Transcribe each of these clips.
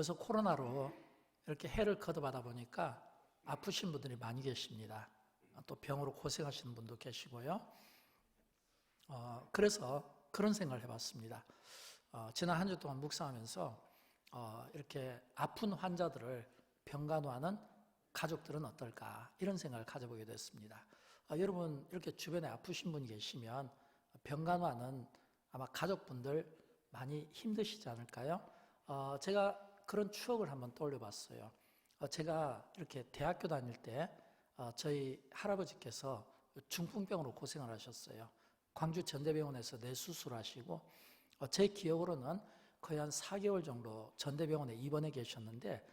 요새 코로나로 이렇게 해를 거듭하다 보니까 아프신 분들이 많이 계십니다. 또 병으로 고생하시는 분도 계시고요. 그래서 그런 생각을 해봤습니다. 지난 한 주 동안 묵상하면서 이렇게 아픈 환자들을 병간호하는 가족들은 어떨까 이런 생각을 가져보게 됐습니다. 여러분 이렇게 주변에 아프신 분이 계시면 병간호하는 아마 가족분들 많이 힘드시지 않을까요? 제가 그런 추억을 한번 떠올려 봤어요. 제가 이렇게 대학교 다닐 때 저희 할아버지께서 중풍병으로 고생을 하셨어요. 광주 전대병원에서 뇌수술하시고 제 기억으로는 거의 한 4개월 정도 전대병원에 입원해 계셨는데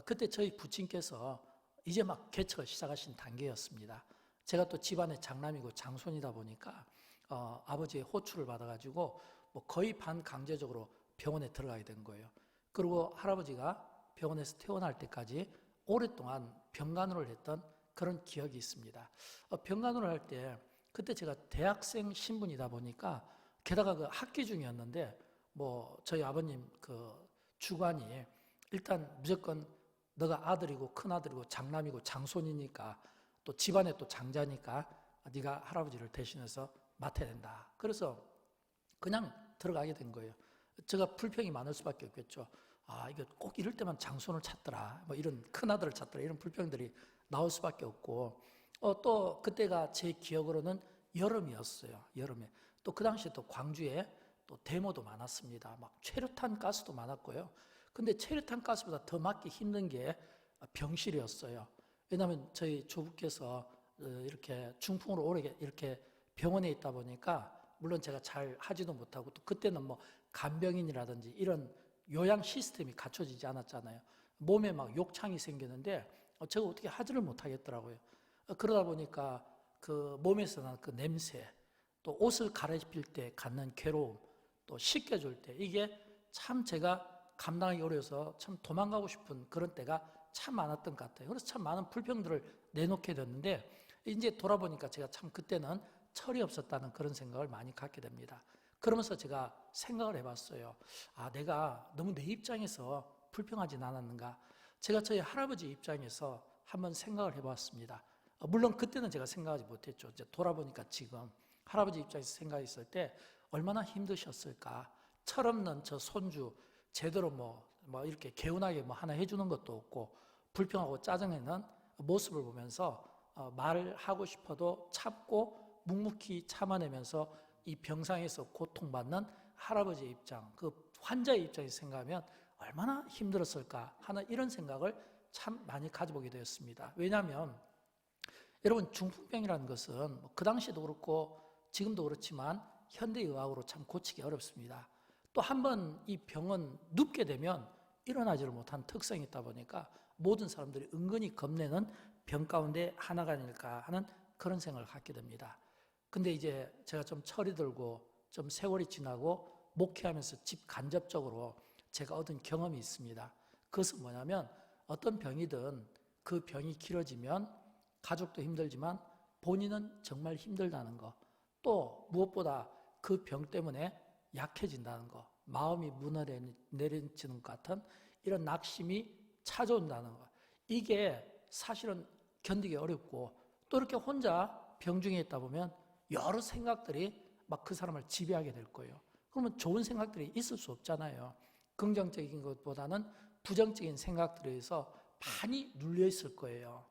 그때 저희 부친께서 이제 막 개척을 시작하신 단계였습니다. 제가 또 집안의 장남이고 장손이다 보니까 아버지의 호출을 받아가지고 뭐 거의 반강제적으로 병원에 들어가게 된 거예요. 그리고 할아버지가 병원에서 퇴원할 때까지 오랫동안 병간호를 했던 그런 기억이 있습니다. 병간호를 할 때 그때 제가 대학생 신분이다 보니까 게다가 그 학기 중이었는데 뭐 저희 아버님 그 주관이 일단 무조건 너가 아들이고 큰아들이고 장남이고 장손이니까 또 집안에 또 장자니까 네가 할아버지를 대신해서 맡아야 된다. 그래서 그냥 들어가게 된 거예요. 제가 불평이 많을 수밖에 없겠죠. 이거 꼭 이럴 때만 장손을 찾더라. 뭐 이런 큰아들을 찾더라. 이런 불평들이 나올 수밖에 없고 또 그때가 제 기억으로는 여름이었어요. 여름에. 또 그 당시에 또 광주에 또 데모도 많았습니다. 막 최루탄 가스도 많았고요. 근데 최루탄 가스보다 더 맞기 힘든 게 병실이었어요. 왜냐하면 저희 조부께서 이렇게 중풍으로 오래 이렇게 병원에 있다 보니까 물론 제가 잘 하지도 못하고 또 그때는 뭐 간병인이라든지 이런 요양 시스템이 갖춰지지 않았잖아요. 몸에 막 욕창이 생기는데 제가 어떻게 하지를 못하겠더라고요. 그러다 보니까 그 몸에서 나는 그 냄새, 또 옷을 갈아입힐 때 갖는 괴로움, 또 씻겨줄 때 이게 참 제가 감당하기 어려워서 참 도망가고 싶은 그런 때가 참 많았던 것 같아요. 그래서 참 많은 불평들을 내놓게 됐는데 이제 돌아보니까 제가 참 그때는 철이 없었다는 그런 생각을 많이 갖게 됩니다. 그러면서 제가 생각을 해봤어요. 내가 너무 내 입장에서 불평하진 않았는가. 제가 저희 할아버지 입장에서 한번 생각을 해봤습니다. 물론 그때는 제가 생각하지 못했죠. 이제 돌아보니까 지금 할아버지 입장에서 생각했을 때 얼마나 힘드셨을까. 철없는 저 손주 제대로 뭐 이렇게 개운하게 뭐 하나 해주는 것도 없고 불평하고 짜증내는 모습을 보면서 말하고 싶어도 참고 묵묵히 참아내면서 이 병상에서 고통받는 할아버지의 입장, 그 환자의 입장에서 생각하면 얼마나 힘들었을까 하는 이런 생각을 참 많이 가져보게 되었습니다. 왜냐하면 여러분 중풍병이라는 것은 그 당시에도 그렇고 지금도 그렇지만 현대의학으로 참 고치기 어렵습니다. 또 한 번 이 병은 눕게 되면 일어나지를 못한 특성이 있다 보니까 모든 사람들이 은근히 겁내는 병 가운데 하나가 아닐까 하는 그런 생각을 갖게 됩니다. 근데 이제 제가 좀 철이 들고 좀 세월이 지나고 목회하면서 간접적으로 제가 얻은 경험이 있습니다. 그것은 뭐냐면 어떤 병이든 그 병이 길어지면 가족도 힘들지만 본인은 정말 힘들다는 거, 또 무엇보다 그 병 때문에 약해진다는 거, 마음이 무너내리는 것 같은 이런 낙심이 찾아온다는 거, 이게 사실은 견디기 어렵고 또 이렇게 혼자 병중에 있다 보면 여러 생각들이 막 그 사람을 지배하게 될 거예요. 그러면 좋은 생각들이 있을 수 없잖아요. 긍정적인 것보다는 부정적인 생각들에 의해서 많이 눌려 있을 거예요.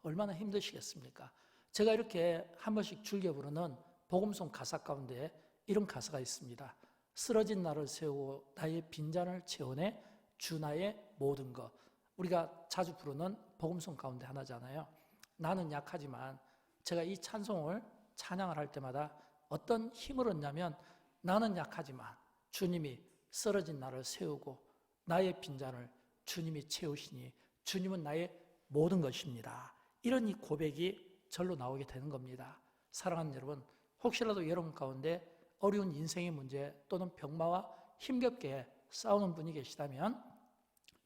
얼마나 힘드시겠습니까? 제가 이렇게 한 번씩 즐겨 부르는 복음송 가사 가운데 이런 가사가 있습니다. 쓰러진 나를 세우고 나의 빈잔을 채우네 주 나의 모든 것. 우리가 자주 부르는 복음송 가운데 하나잖아요. 나는 약하지만 제가 이 찬송을 찬양을 할 때마다 어떤 힘을 얻냐면 나는 약하지만 주님이 쓰러진 나를 세우고 나의 빈잔을 주님이 채우시니 주님은 나의 모든 것입니다. 이런 이 고백이 절로 나오게 되는 겁니다. 사랑하는 여러분, 혹시라도 여러분 가운데 어려운 인생의 문제 또는 병마와 힘겹게 싸우는 분이 계시다면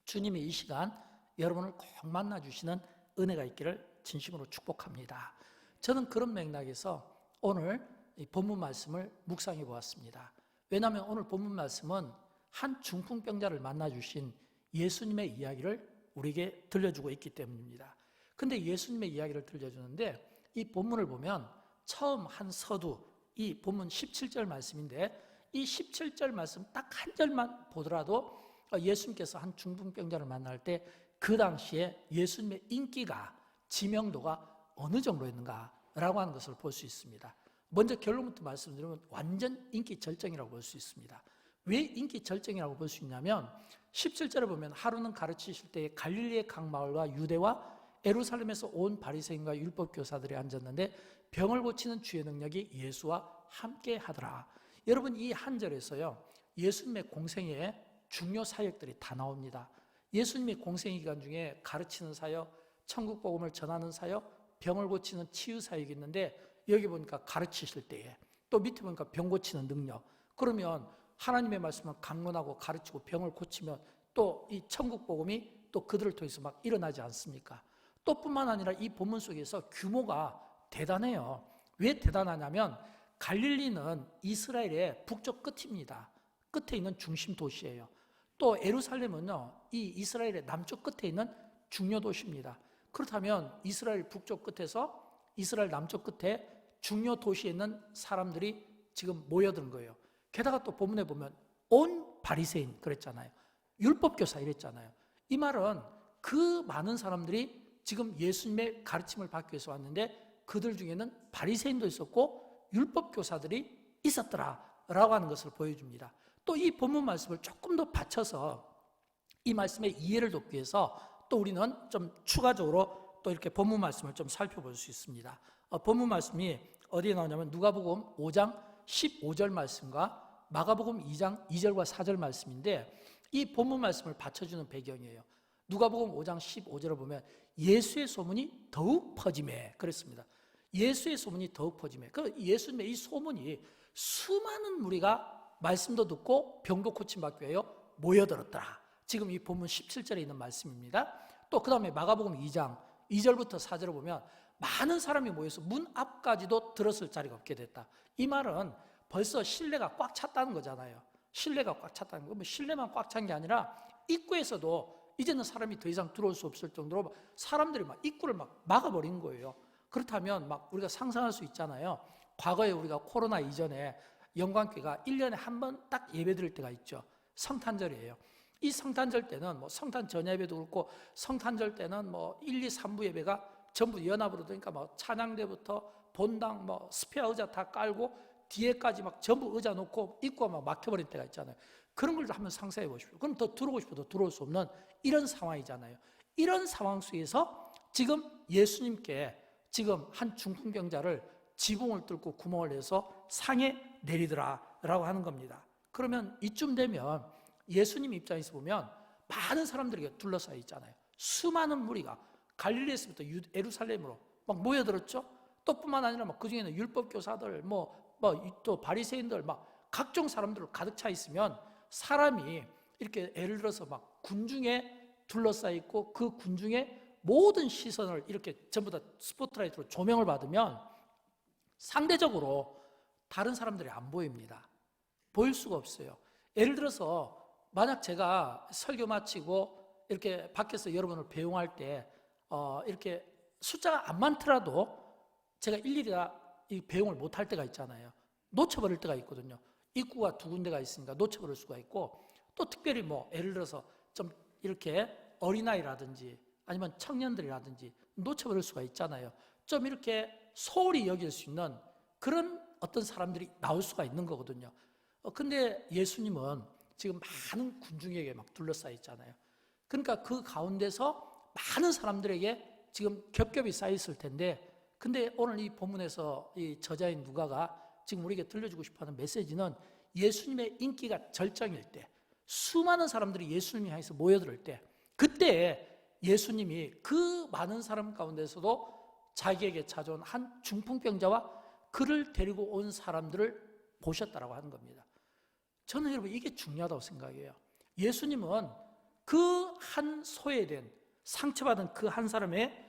주님이 이 시간 여러분을 꼭 만나주시는 은혜가 있기를 진심으로 축복합니다. 저는 그런 맥락에서 오늘 이 본문 말씀을 묵상해 보았습니다. 왜냐하면 오늘 본문 말씀은 한 중풍병자를 만나주신 예수님의 이야기를 우리에게 들려주고 있기 때문입니다. 근데 예수님의 이야기를 들려주는데 이 본문을 보면 처음 한 서두, 이 본문 17절 말씀인데 이 17절 말씀 딱 한 절만 보더라도 예수님께서 한 중풍병자를 만날 때 그 당시에 예수님의 인기가, 지명도가 어느 정도였는가라고 하는 것을 볼 수 있습니다. 먼저 결론부터 말씀드리면 완전 인기 절정이라고 볼 수 있습니다. 왜 인기 절정이라고 볼 수 있냐면 17절에 보면 하루는 가르치실 때에 갈릴리의 각 마을과 유대와 예루살렘에서 온 바리새인과 율법 교사들이 앉았는데 병을 고치는 주의 능력이 예수와 함께 하더라. 여러분, 이 한 절에서요 예수님의 공생애의 중요 사역들이 다 나옵니다. 예수님의 공생 기간 중에 가르치는 사역, 천국 복음을 전하는 사역, 병을 고치는 치유 사역이 있는데 여기 보니까 가르치실 때에, 또 밑에 보니까 병 고치는 능력. 그러면 하나님의 말씀을 강론하고 가르치고 병을 고치면 또 이 천국 복음이 또 그들을 통해서 막 일어나지 않습니까? 또 뿐만 아니라 이 본문 속에서 규모가 대단해요. 왜 대단하냐면 갈릴리는 이스라엘의 북쪽 끝입니다. 끝에 있는 중심 도시예요. 또 예루살렘은요, 이 이스라엘의 남쪽 끝에 있는 중요 도시입니다. 그렇다면 이스라엘 북쪽 끝에서 이스라엘 남쪽 끝에 중요 도시에 있는 사람들이 지금 모여든 거예요. 게다가 또 본문에 보면 온 바리새인 그랬잖아요. 율법교사 이랬잖아요. 이 말은 그 많은 사람들이 지금 예수님의 가르침을 받기 위해서 왔는데 그들 중에는 바리새인도 있었고 율법교사들이 있었더라라고 하는 것을 보여줍니다. 또 이 본문 말씀을 조금 더 받쳐서 이 말씀의 이해를 돕기 위해서 또 우리는 좀 추가적으로 또 이렇게 본문 말씀을 좀 살펴볼 수 있습니다. 본문 말씀이 어디에 나오냐면 누가복음 5장 15절 말씀과 마가복음 2장 2절과 4절 말씀인데 이 본문 말씀을 받쳐주는 배경이에요. 누가복음 5장 15절을 보면 예수의 소문이 더욱 퍼지매 그랬습니다. 예수의 소문이 더욱 퍼지매. 그 예수님의 이 소문이 수많은 무리가 말씀도 듣고 병도 고침받기 위하여 모여들었더라. 지금 이 본문 17절에 있는 말씀입니다. 또 그 다음에 마가복음 2장 2절부터 4절을 보면 많은 사람이 모여서 문 앞까지도 들었을 자리가 없게 됐다. 이 말은 벌써 실내가 꽉 찼다는 거잖아요. 실내가 꽉 찼다는 거. 뭐 실내만 꽉 찬 게 아니라 입구에서도 이제는 사람이 더 이상 들어올 수 없을 정도로 사람들이 막 입구를 막 막아버린 거예요. 그렇다면 막 우리가 상상할 수 있잖아요. 과거에 우리가 코로나 이전에 영광교회가 1년에 한 번 딱 예배 드릴 때가 있죠. 성탄절이에요. 이 성탄절 때는 뭐 성탄 전 예배도 그렇고 성탄절 때는 뭐 1, 2, 3부 예배가 전부 연합으로 되니까 뭐 찬양대부터 본당 뭐 스페어 의자 다 깔고 뒤에까지 막 전부 의자 놓고 입구가 막 막혀버린 때가 있잖아요. 그런 걸 한번 상상해 보십시오. 그럼 더 들어오고 싶어도 들어올 수 없는 이런 상황이잖아요. 이런 상황 속에서 지금 예수님께 지금 한 중풍병자를 지붕을 뚫고 구멍을 내서 상에 내리더라라고 하는 겁니다. 그러면 이쯤 되면 예수님 입장에서 보면 많은 사람들이 둘러싸여 있잖아요. 수많은 무리가 갈릴리에서부터 예루살렘으로 막 모여들었죠. 또 뿐만 아니라 그 중에는 율법교사들, 또 바리새인들, 막 각종 사람들로 가득 차 있으면 사람이 이렇게 예를 들어서 막 군중에 둘러싸여 있고 그 군중에 모든 시선을 이렇게 전부 다 스포트라이트로 조명을 받으면 상대적으로 다른 사람들이 안 보입니다. 보일 수가 없어요. 예를 들어서 만약 제가 설교 마치고 이렇게 밖에서 여러분을 배웅할 때 이렇게 숫자가 안 많더라도 제가 일일이 다 이 배웅을 못 할 때가 있잖아요. 놓쳐버릴 때가 있거든요. 입구가 두 군데가 있으니까 놓쳐버릴 수가 있고 또 특별히 뭐 예를 들어서 좀 이렇게 어린아이라든지 아니면 청년들이라든지 놓쳐버릴 수가 있잖아요. 좀 이렇게 소홀히 여길 수 있는 그런 어떤 사람들이 나올 수가 있는 거거든요. 근데 예수님은 지금 많은 군중에게 막 둘러싸여 있잖아요. 그러니까 그 가운데서 많은 사람들에게 지금 겹겹이 쌓여 있을 텐데 근데 오늘 이 본문에서 이 저자인 누가가 지금 우리에게 들려주고 싶어하는 메시지는 예수님의 인기가 절정일 때 수많은 사람들이 예수님을 향해서 모여들 때 그때 예수님이 그 많은 사람 가운데서도 자기에게 찾아온 한 중풍병자와 그를 데리고 온 사람들을 보셨다라고 하는 겁니다. 저는 여러분 이게 중요하다고 생각해요. 예수님은 그 한 소외된 상처받은 그 한 사람의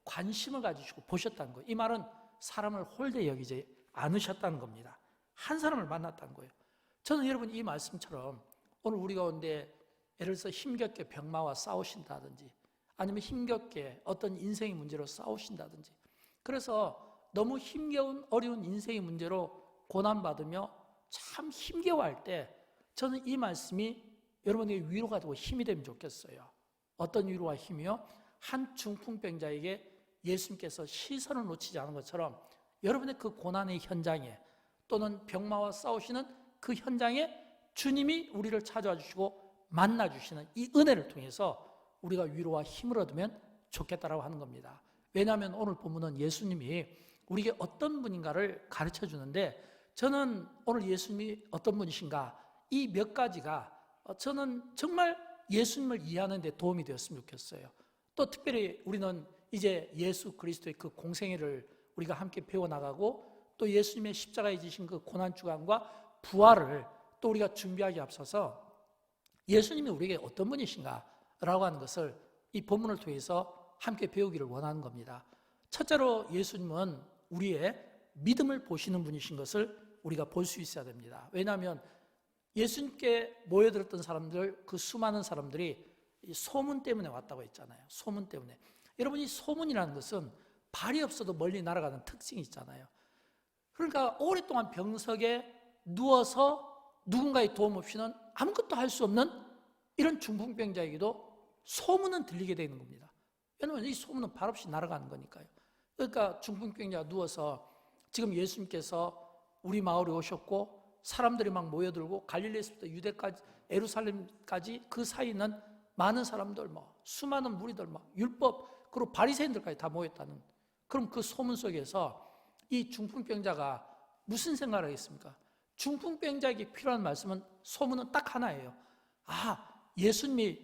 관심을 가지시고 보셨다는 거예요. 이 말은 사람을 홀대 여기지 않으셨다는 겁니다. 한 사람을 만났다는 거예요. 저는 여러분 이 말씀처럼 오늘 우리 가운데 예를 들어서 힘겹게 병마와 싸우신다든지 아니면 힘겹게 어떤 인생의 문제로 싸우신다든지 그래서 너무 힘겨운 어려운 인생의 문제로 고난받으며 참 힘겨워할 때 저는 이 말씀이 여러분에게 위로가 되고 힘이 되면 좋겠어요. 어떤 위로와 힘이요? 한 중풍병자에게 예수님께서 시선을 놓치지 않은 것처럼 여러분의 그 고난의 현장에 또는 병마와 싸우시는 그 현장에 주님이 우리를 찾아와 주시고 만나 주시는 이 은혜를 통해서 우리가 위로와 힘을 얻으면 좋겠다라고 하는 겁니다. 왜냐하면 오늘 본문은 예수님이 우리에게 어떤 분인가를 가르쳐 주는데 저는 오늘 예수님이 어떤 분이신가 이 몇 가지가 저는 정말 예수님을 이해하는 데 도움이 되었으면 좋겠어요. 또 특별히 우리는 이제 예수 그리스도의 그 공생애를 우리가 함께 배워나가고 또 예수님의 십자가에 지신 그 고난주간과 부활을 또 우리가 준비하기에 앞서서 예수님이 우리에게 어떤 분이신가 라고 하는 것을 이 본문을 통해서 함께 배우기를 원하는 겁니다. 첫째로 예수님은 우리의 믿음을 보시는 분이신 것을 우리가 볼 수 있어야 됩니다. 왜냐하면 예수님께 모여들었던 사람들, 그 수많은 사람들이 소문 때문에 왔다고 했잖아요. 소문 때문에. 여러분, 이 소문이라는 것은 발이 없어도 멀리 날아가는 특징이 있잖아요. 그러니까 오랫동안 병석에 누워서 누군가의 도움 없이는 아무것도 할 수 없는 이런 중풍병자에게도 소문은 들리게 되는 겁니다. 왜냐하면 이 소문은 발 없이 날아가는 거니까요. 그러니까 중풍병자가 누워서 지금 예수님께서 우리 마을에 오셨고 사람들이 막 모여들고 갈릴리에서부터 유대까지 예루살렘까지 그 사이는 많은 사람들, 수많은 무리들, 율법 그리고 바리새인들까지 다 모였다는 그럼 그 소문 속에서 이 중풍병자가 무슨 생각을 하겠습니까? 중풍병자에게 필요한 말씀은 소문은 딱 하나예요. 예수님이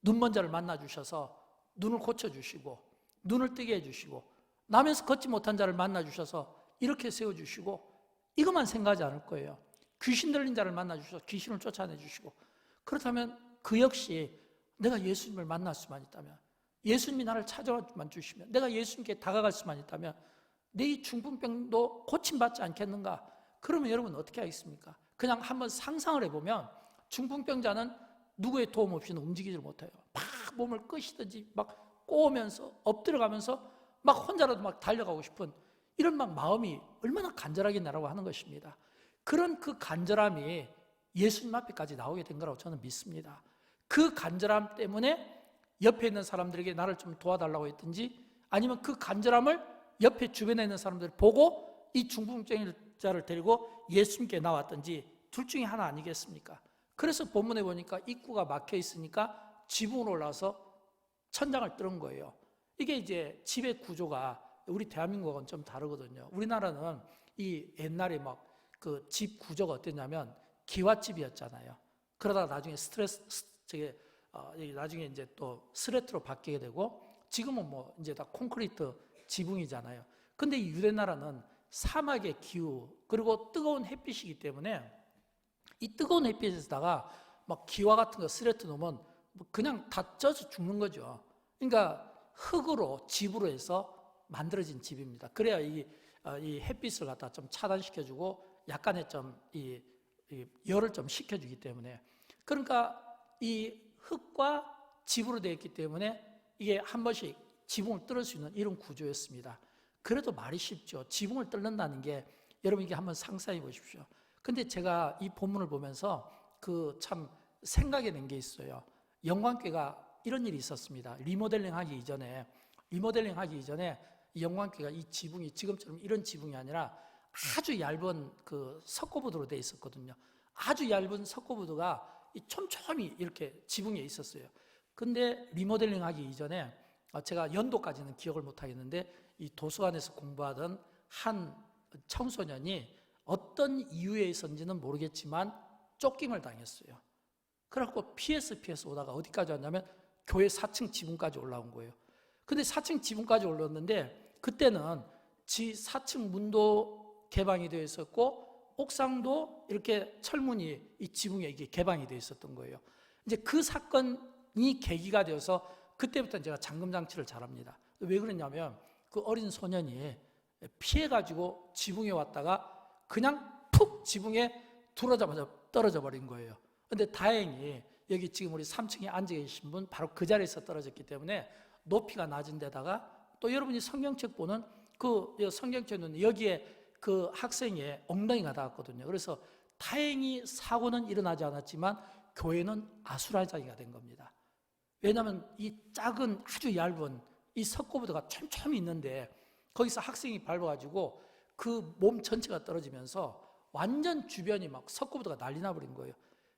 눈먼 자를 만나 주셔서 눈을 고쳐주시고 눈을 뜨게 해주시고 남에서 걷지 못한 자를 만나 주셔서 이렇게 세워주시고 이것만 생각하지 않을 거예요. 귀신 들린 자를 만나 주셔서 귀신을 쫓아내 주시고 그렇다면 그 역시 내가 예수님을 만날 수만 있다면 예수님이 나를 찾아와만 주시면 내가 예수님께 다가갈 수만 있다면 내 이 중풍병도 고침받지 않겠는가? 그러면 여러분 어떻게 하겠습니까? 그냥 한번 상상을 해보면 중풍병자는 누구의 도움 없이는 움직이질 못해요. 막 몸을 끄시든지 막 꼬으면서 엎드려가면서 막 혼자라도 막 달려가고 싶은 이런 막 마음이 얼마나 간절하겠냐라고 하는 것입니다. 그런 그 간절함이 예수님 앞에까지 나오게 된 거라고 저는 믿습니다. 그 간절함 때문에 옆에 있는 사람들에게 나를 좀 도와달라고 했든지 아니면 그 간절함을 옆에 주변에 있는 사람들이 보고 이 중풍병자를 데리고 예수님께 나왔든지 둘 중에 하나 아니겠습니까? 그래서 본문에 보니까 입구가 막혀 있으니까 지붕으로 올라서 천장을 뚫은 거예요. 이게 이제 집의 구조가 우리 대한민국은 좀 다르거든요. 우리나라는 이 옛날에 막 그 집 구조가 어땠냐면 기와집이었잖아요. 그러다가 나중에 나중에 이제 또 스레트로 바뀌게 되고 지금은 뭐 이제 다 콘크리트 지붕이잖아요. 근데 이 유대 나라는 사막의 기후 그리고 뜨거운 햇빛이기 때문에 이 뜨거운 햇빛에다가 막 기와 같은 거 스레트 놓으면 그냥 다 쪄서 죽는 거죠. 그러니까 흙으로 집으로 해서 만들어진 집입니다. 그래야 이 햇빛을 갖다 좀 차단시켜주고 약간의 좀 이 열을 좀 식혀주기 때문에 그러니까 이 흙과 집으로 되어 있기 때문에 이게 한 번씩 지붕을 뚫을 수 있는 이런 구조였습니다. 그래도 말이 쉽죠. 지붕을 뚫는다는 게 여러분 이게 한번 상상해 보십시오. 근데 제가 이 본문을 보면서 그 참 생각이 난 게 있어요. 영광교회가 이런 일이 있었습니다. 리모델링 하기 이전에 이 영광교회가 이 지붕이 지금처럼 이런 지붕이 아니라 아주 얇은 그 석고보드로 되어 있었거든요. 아주 얇은 석고보드가 촘촘히 이렇게 지붕에 있었어요. 근데 리모델링 하기 이전에 제가 연도까지는 기억을 못 하겠는데 이 도서관에서 공부하던 한 청소년이 어떤 이유에 있었는지는 모르겠지만 쫓김을 당했어요. 그래갖고 피해서 오다가 어디까지 왔냐면 교회 4층 지붕까지 올라온 거예요. 근데 4층 지붕까지 올랐는데 그때는 4층 문도 개방이 되어 있었고 옥상도 이렇게 철문이 이 지붕에 이게 개방이 되어 있었던 거예요. 이제 그 사건이 계기가 되어서 그때부터 제가 잠금장치를 잘합니다. 왜 그러냐면 그 어린 소년이 피해가지고 지붕에 왔다가 그냥 푹 지붕에 들어오자마자 떨어져 버린 거예요. 근데 다행히 여기 지금 우리 3층에 앉아 계신 분 바로 그 자리에서 떨어졌기 때문에 높이가 낮은 데다가 또 여러분이 성경책 보는 그 성경책은 여기에 그 학생의 엉덩이가 닿았거든요. 그래서 다행히 사고는 일어나지 않았지만 교회는 아수라장이가 된 겁니다. 왜냐하면 이 작은 아주 얇은 이 석고보드가 촘촘히 있는데 거기서 학생이 밟아가지고 그 몸 전체가 떨어지면서 완전 주변이 막 석고보드가 난리 나버린 거예요.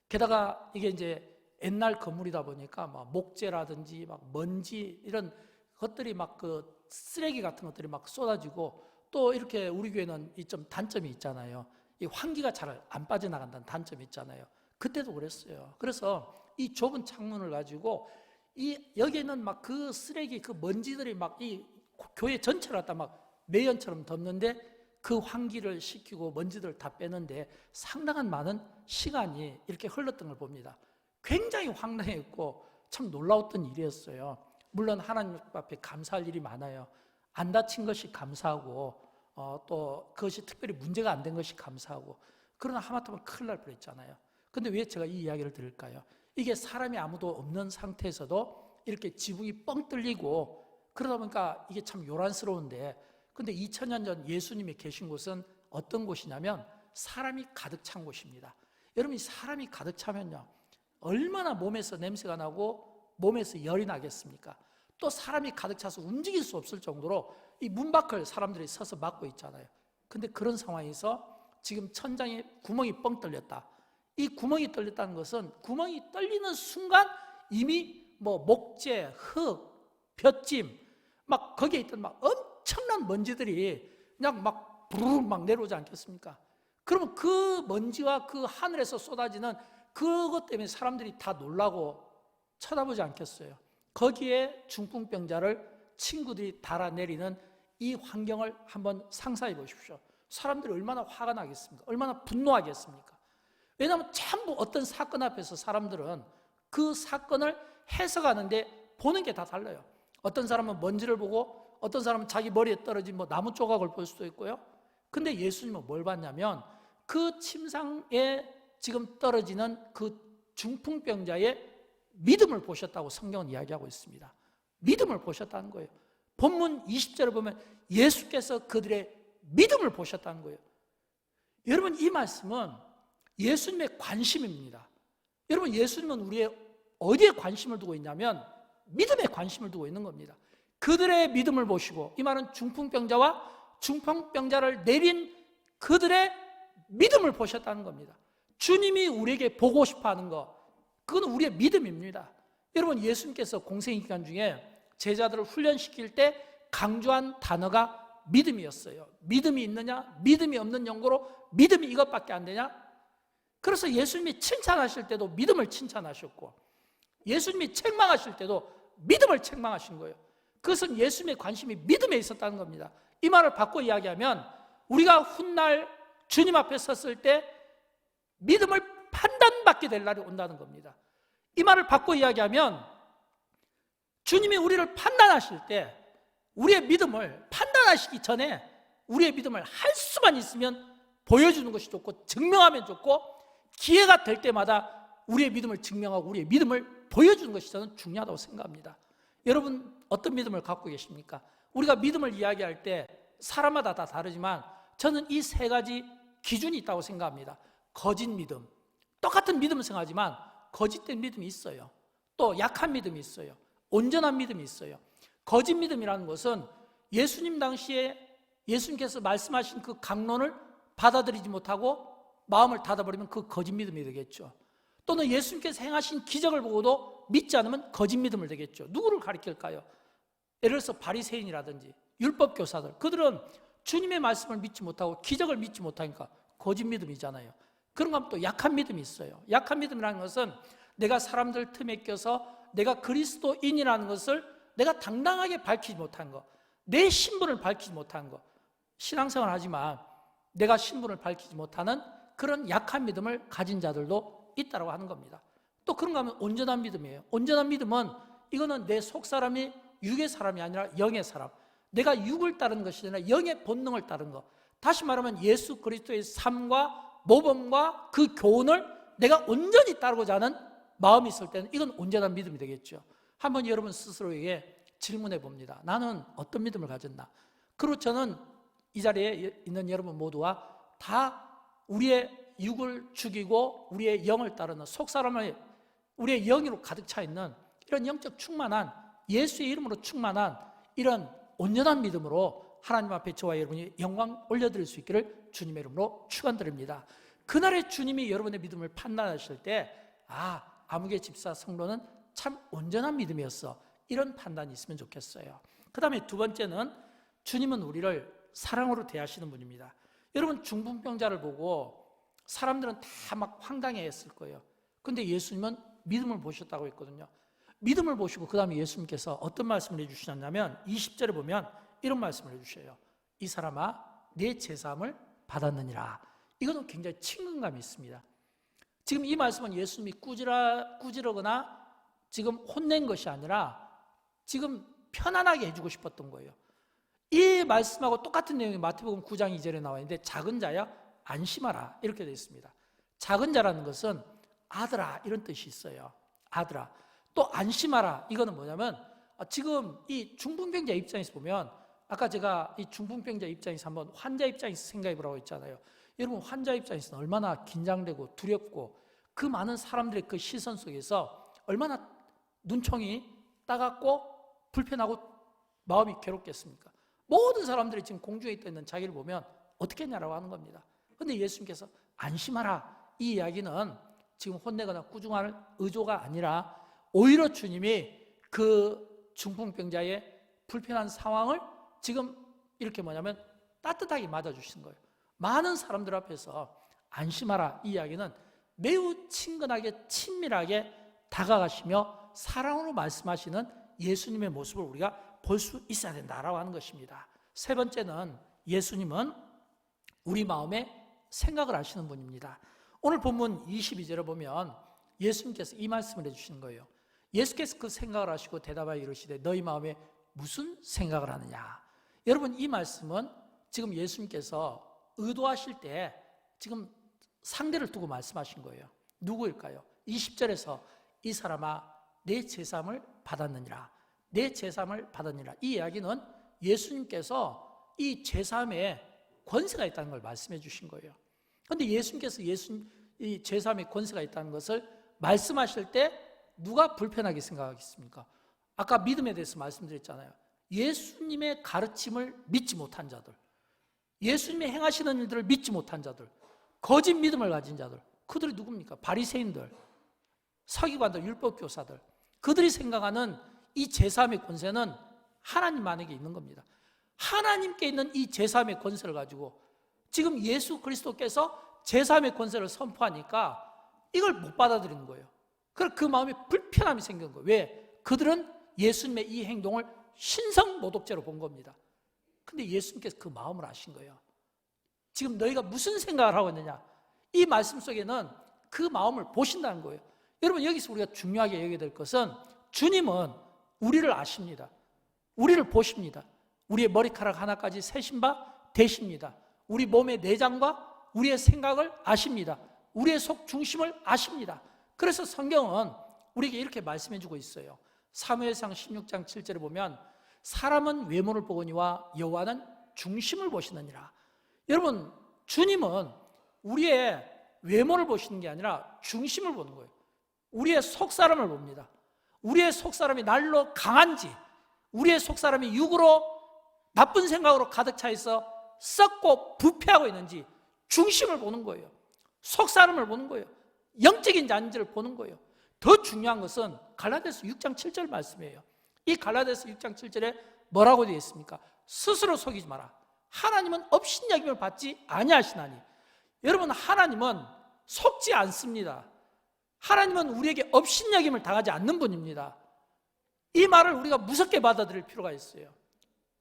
게다가 이게 이제 옛날 건물이다 보니까 막 목재라든지 막 먼지 이런 것들이 막 그 쓰레기 같은 것들이 막 쏟아지고 또 이렇게 우리 교회는 이 좀 단점이 있잖아요. 이 환기가 잘 안 빠져나간다는 단점이 있잖아요. 그때도 그랬어요. 그래서 이 좁은 창문을 가지고 이 여기에는 막 그 쓰레기 그 먼지들이 막 이 교회 전체를 갖다 막 매연처럼 덮는데 그 환기를 시키고 먼지들을 다 빼는데 상당한 많은 시간이 이렇게 흘렀던 걸 봅니다. 굉장히 황당했고 참 놀라웠던 일이었어요. 물론 하나님 앞에 감사할 일이 많아요. 안 다친 것이 감사하고 또 그것이 특별히 문제가 안 된 것이 감사하고, 그러나 하마터면 큰일 날 뻔했잖아요. 근데 왜 제가 이 이야기를 들을까요? 이게 사람이 아무도 없는 상태에서도 이렇게 지붕이 뻥 뚫리고 그러다 보니까 이게 참 요란스러운데, 근데 2000년 전 예수님이 계신 곳은 어떤 곳이냐면 사람이 가득 찬 곳입니다. 여러분이 사람이 가득 차면요 얼마나 몸에서 냄새가 나고 몸에서 열이 나겠습니까? 또 사람이 가득 차서 움직일 수 없을 정도로 이 문 밖을 사람들이 서서 막고 있잖아요. 근데 그런 상황에서 지금 천장에 구멍이 뻥 뚫렸다. 이 구멍이 뚫렸다는 것은 구멍이 뚫리는 순간 이미 뭐 목재, 흙, 볏짐 막 거기에 있던 막 엄청난 먼지들이 그냥 막 부르르 막 내려오지 않겠습니까? 그러면 그 먼지와 그 하늘에서 쏟아지는 그것 때문에 사람들이 다 놀라고 쳐다보지 않겠어요? 거기에 중풍병자를 친구들이 달아내리는 이 환경을 한번 상상해 보십시오. 사람들이 얼마나 화가 나겠습니까? 얼마나 분노하겠습니까? 왜냐하면 전부 어떤 사건 앞에서 사람들은 그 사건을 해석하는데 보는 게 다 달라요. 어떤 사람은 먼지를 보고 어떤 사람은 자기 머리에 떨어진 뭐 나무 조각을 볼 수도 있고요. 근데 예수님은 뭘 봤냐면 그 침상에 지금 떨어지는 그 중풍병자의 믿음을 보셨다고 성경은 이야기하고 있습니다. 믿음을 보셨다는 거예요. 본문 20절을 보면 예수께서 그들의 믿음을 보셨다는 거예요. 여러분, 이 말씀은 예수님의 관심입니다. 여러분, 예수님은 우리의 어디에 관심을 두고 있냐면 믿음에 관심을 두고 있는 겁니다. 그들의 믿음을 보시고, 이 말은 중풍병자와 중풍병자를 내린 그들의 믿음을 보셨다는 겁니다. 주님이 우리에게 보고 싶어하는 것, 그건 우리의 믿음입니다. 여러분, 예수님께서 공생기간 중에 제자들을 훈련시킬 때 강조한 단어가 믿음이었어요. 믿음이 있느냐? 믿음이 없는 연고로 믿음이 이것밖에 안 되냐? 그래서 예수님이 칭찬하실 때도 믿음을 칭찬하셨고, 예수님이 책망하실 때도 믿음을 책망하신 거예요. 그것은 예수님의 관심이 믿음에 있었다는 겁니다. 이 말을 바꿔 이야기하면 우리가 훗날 주님 앞에 섰을 때 믿음을 판단받게 될 날이 온다는 겁니다. 이 말을 바꿔 이야기하면 주님이 우리를 판단하실 때 우리의 믿음을 판단하시기 전에 우리의 믿음을 할 수만 있으면 보여주는 것이 좋고 증명하면 좋고, 기회가 될 때마다 우리의 믿음을 증명하고 우리의 믿음을 보여주는 것이 저는 중요하다고 생각합니다. 여러분, 어떤 믿음을 갖고 계십니까? 우리가 믿음을 이야기할 때 사람마다 다 다르지만 저는 이 세 가지 기준이 있다고 생각합니다. 거짓 믿음, 똑같은 믿음을 생각하지만 거짓된 믿음이 있어요. 또 약한 믿음이 있어요. 온전한 믿음이 있어요. 거짓 믿음이라는 것은 예수님 당시에 예수님께서 말씀하신 그 강론을 받아들이지 못하고 마음을 닫아버리면 그 거짓 믿음이 되겠죠. 또는 예수님께서 행하신 기적을 보고도 믿지 않으면 거짓 믿음을 되겠죠. 누구를 가리킬까요? 예를 들어서 바리새인이라든지 율법 교사들, 그들은 주님의 말씀을 믿지 못하고 기적을 믿지 못하니까 거짓 믿음이잖아요. 그런가 하면 또 약한 믿음이 있어요. 약한 믿음이라는 것은 내가 사람들 틈에 껴서 내가 그리스도인이라는 것을 내가 당당하게 밝히지 못한 것, 내 신분을 밝히지 못한 것, 신앙생활을 하지만 내가 신분을 밝히지 못하는 그런 약한 믿음을 가진 자들도 있다고 하는 겁니다. 또 그런가 하면 온전한 믿음이에요. 온전한 믿음은 이거는 내 속사람이 육의 사람이 아니라 영의 사람, 내가 육을 따르는 것이 아니라 영의 본능을 따르는 것, 다시 말하면 예수 그리스도의 삶과 모범과 그 교훈을 내가 온전히 따르고자 하는 마음이 있을 때는 이건 온전한 믿음이 되겠죠. 한번 여러분 스스로에게 질문해 봅니다. 나는 어떤 믿음을 가졌나? 그리고 저는 이 자리에 있는 여러분 모두와 다 우리의 육을 죽이고 우리의 영을 따르는 속사람의 우리의 영으로 가득 차 있는 이런 영적 충만한 예수의 이름으로 충만한 이런 온전한 믿음으로 하나님 앞에 저와 여러분이 영광 올려드릴 수 있기를 주님의 이름으로 축원드립니다. 그날의 주님이 여러분의 믿음을 판단하실 때 아무개 집사 성도는 참 온전한 믿음이었어, 이런 판단이 있으면 좋겠어요. 그 다음에 두 번째는 주님은 우리를 사랑으로 대하시는 분입니다. 여러분 중풍병자를 보고 사람들은 다 막 황당해했을 거예요. 근데 예수님은 믿음을 보셨다고 했거든요. 믿음을 보시고 그 다음에 예수님께서 어떤 말씀을 해주시냐면 20절에 보면 이런 말씀을 해주셔요. 이 사람아 내 제사함을 받았느니라. 이거는 굉장히 친근감이 있습니다. 지금 이 말씀은 예수님이 꾸지르거나 지금 혼낸 것이 아니라 지금 편안하게 해주고 싶었던 거예요. 이 말씀하고 똑같은 내용이 마태복음 9장 2절에 나와 있는데 작은 자야 안심하라 이렇게 되어 있습니다. 작은 자라는 것은 아들아 이런 뜻이 있어요. 아들아. 또 안심하라 이거는 뭐냐면 지금 이 중풍병자 입장에서 보면 아까 제가 이 중풍병자 입장에서 한번 환자 입장에서 생각해 보라고 했잖아요. 여러분 환자 입장에서는 얼마나 긴장되고 두렵고 그 많은 사람들의 그 시선 속에서 얼마나 눈총이 따갑고 불편하고 마음이 괴롭겠습니까? 모든 사람들이 지금 공중에 있는 자기를 보면 어떻게 했냐라고 하는 겁니다. 그런데 예수님께서 안심하라 이 이야기는 지금 혼내거나 꾸중할 의도가 아니라 오히려 주님이 그 중풍병자의 불편한 상황을 지금 이렇게 뭐냐면 따뜻하게 맞아주신 거예요. 많은 사람들 앞에서 안심하라 이 이야기는 매우 친근하게 친밀하게 다가가시며 사랑으로 말씀하시는 예수님의 모습을 우리가 볼 수 있어야 된다라고 하는 것입니다. 세 번째는 예수님은 우리 마음에 생각을 하시는 분입니다. 오늘 본문 22절에 보면 예수님께서 이 말씀을 해주시는 거예요. 예수께서 그 생각을 하시고 대답하여 이르시되 너희 마음에 무슨 생각을 하느냐. 여러분 이 말씀은 지금 예수님께서 의도하실 때 지금 상대를 두고 말씀하신 거예요. 누구일까요? 20절에서 이 사람아 내 제사함을 받았느니라. 내 제사함을 받았느니라. 이 이야기는 예수님께서 이 제사함에 권세가 있다는 걸 말씀해 주신 거예요. 그런데 예수님께서 이 제사함에 권세가 있다는 것을 말씀하실 때 누가 불편하게 생각하겠습니까? 아까 믿음에 대해서 말씀드렸잖아요. 예수님의 가르침을 믿지 못한 자들, 예수님이 행하시는 일들을 믿지 못한 자들, 거짓 믿음을 가진 자들, 그들이 누굽니까? 바리새인들, 서기관들, 율법교사들, 그들이 생각하는 이 제사함의 권세는 하나님만에게 있는 겁니다. 하나님께 있는 이 제사함의 권세를 가지고 지금 예수 그리스도께서 제사함의 권세를 선포하니까 이걸 못 받아들이는 거예요. 그래서 그 마음에 불편함이 생긴 거예요. 왜? 그들은 예수님의 이 행동을 신성모독죄로 본 겁니다. 근데 예수님께서 그 마음을 아신 거예요. 지금 너희가 무슨 생각을 하고 있느냐? 이 말씀 속에는 그 마음을 보신다는 거예요. 여러분 여기서 우리가 중요하게 여겨야 될 것은 주님은 우리를 아십니다. 우리를 보십니다. 우리의 머리카락 하나까지 세신 바 되십니다. 우리 몸의 내장과 우리의 생각을 아십니다. 우리의 속 중심을 아십니다. 그래서 성경은 우리에게 이렇게 말씀해 주고 있어요. 사무엘상 16장 7절에 보면 사람은 외모를 보거니와 여호와는 중심을 보시느니라. 여러분 주님은 우리의 외모를 보시는 게 아니라 중심을 보는 거예요. 우리의 속사람을 봅니다. 우리의 속사람이 날로 강한지, 우리의 속사람이 육으로 나쁜 생각으로 가득 차 있어 썩고 부패하고 있는지 중심을 보는 거예요. 속사람을 보는 거예요. 영적인 자인지를 보는 거예요. 더 중요한 것은 갈라디아서 6장 7절 말씀이에요. 이 갈라디아서 6장 7절에 뭐라고 되어 있습니까? 스스로 속이지 마라. 하나님은 업신여김을 받지 아니하시나니. 여러분 하나님은 속지 않습니다. 하나님은 우리에게 업신여김을 당하지 않는 분입니다. 이 말을 우리가 무섭게 받아들일 필요가 있어요.